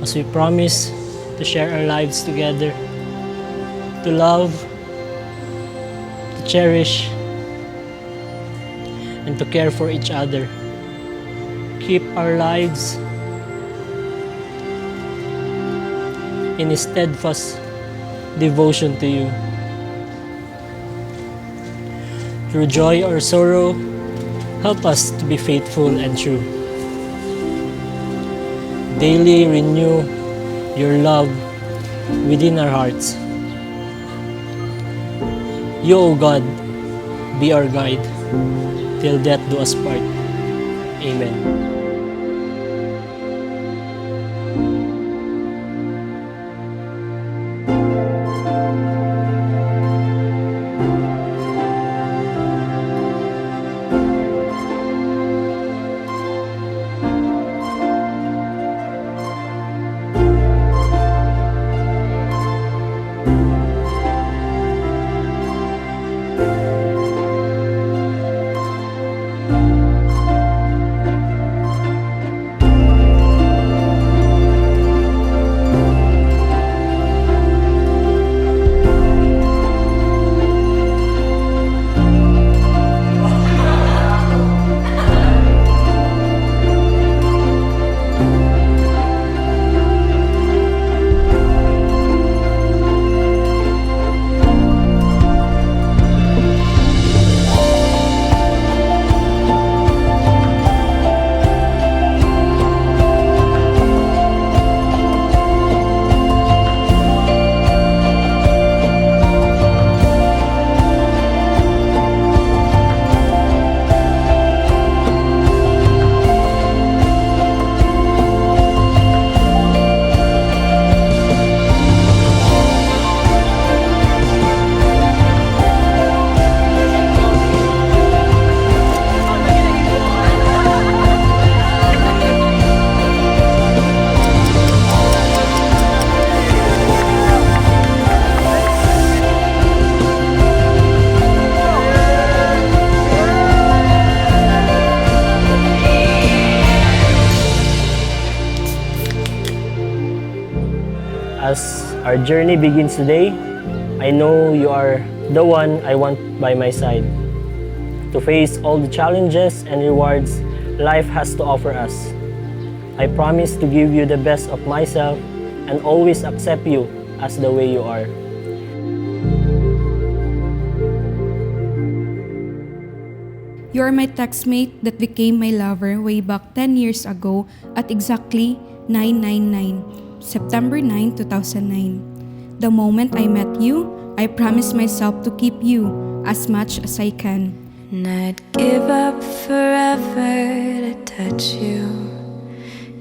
as we promise to share our lives together, to love, to cherish, and to care for each other. Keep our lives in a steadfast devotion to you. Through joy or sorrow, help us to be faithful and true. Daily renew your love within our hearts. You, O God, be our guide, till death do us part. Amen. As our journey begins today, I know you are the one I want by my side to face all the challenges and rewards life has to offer us. I promise to give you the best of myself and always accept you as the way you are. You are my textmate that became my lover way back 10 years ago at exactly 999. September 9, 2009. The moment I met you, I promised myself to keep you as much as I can. And I'd give up forever to touch you,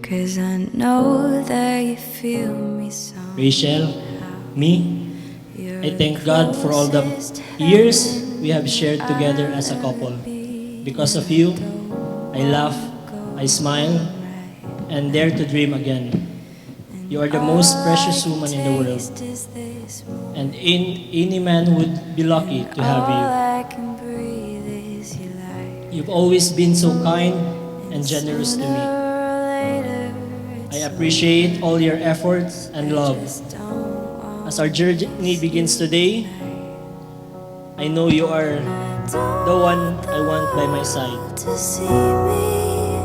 'cause I know that you feel me somehow. Rachel, me, I thank God for all the years we have shared together as a couple. Because of you, I laugh, I smile, and dare to dream again. You are the most precious woman in the world, and any man would be lucky to have you. You've always been so kind and generous to me. I appreciate all your efforts and love. As our journey begins today, I know you are the one I want by my side. To see me,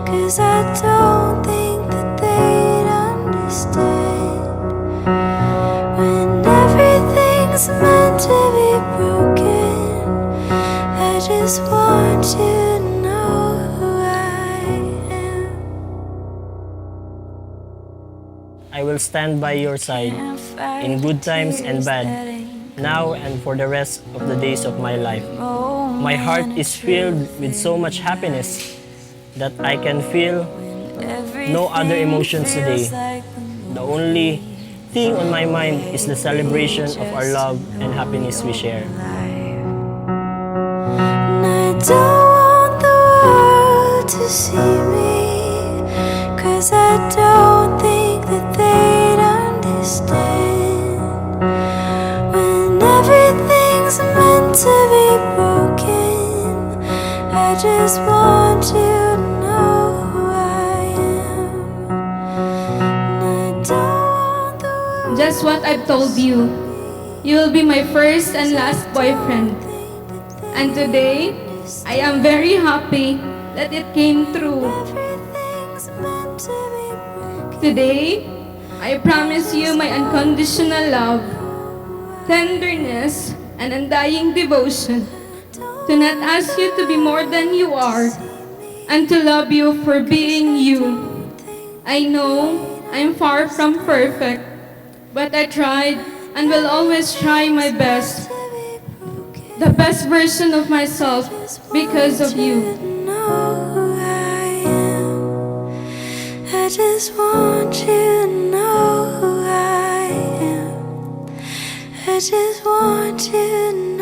'cause I don't think that they'd understand when everything's meant to be broken. I just want you to know who I am. I will stand by your side in good times and bad, now and for the rest of the days of my life. My heart is filled with so much happiness that I can feel no other emotions today. The only thing on my mind is the celebration of our love and happiness we share. And I don't want the world to see me, 'cause I don't think that they'd understand when everything's meant to be broken. I just want you to know who I am. And I As what I've told you, you will be my first and last boyfriend. And today, I am very happy that it came true. Today, I promise you my unconditional love, tenderness, and undying devotion. To not ask you to be more than you are, and to love you for being you. I know I'm far from perfect, but I tried and will always try my best. The best version of myself because of you. I just want you to know who I am. I just want you to know.